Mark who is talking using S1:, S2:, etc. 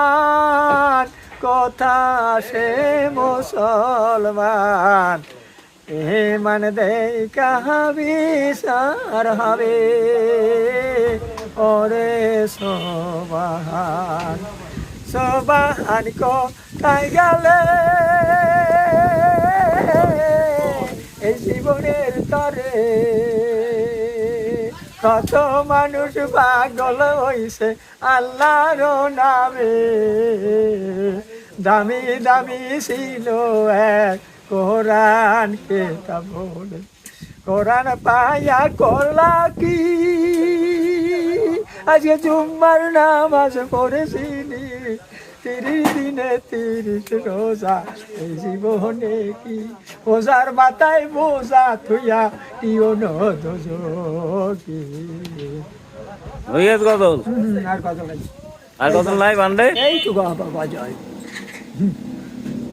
S1: ইমান কথা সে মুসলমান ইমান দেই কাহাবিসার হবে ওরে সোবাহান সোবাহান কোথায় গেলে এই জীবনের তরে কত মানুষ পাগল হইছে আল্লাহর নামে দামি দামি ছিল এক কোরআন কেতাব বলে কোরআন পাইয়া করলা কি আজকে জুম্মার নামাজ পড়েছিলি 30 দিনে 30 রোজা এই জীবনে কি ওজার মাথায় বোঝা থুইয়া কিও নদী
S2: হইয়াছ গজল
S1: আর কত নাই
S2: আর গজল নাই বান্ডে
S1: এইটুকু বাবা বাজায়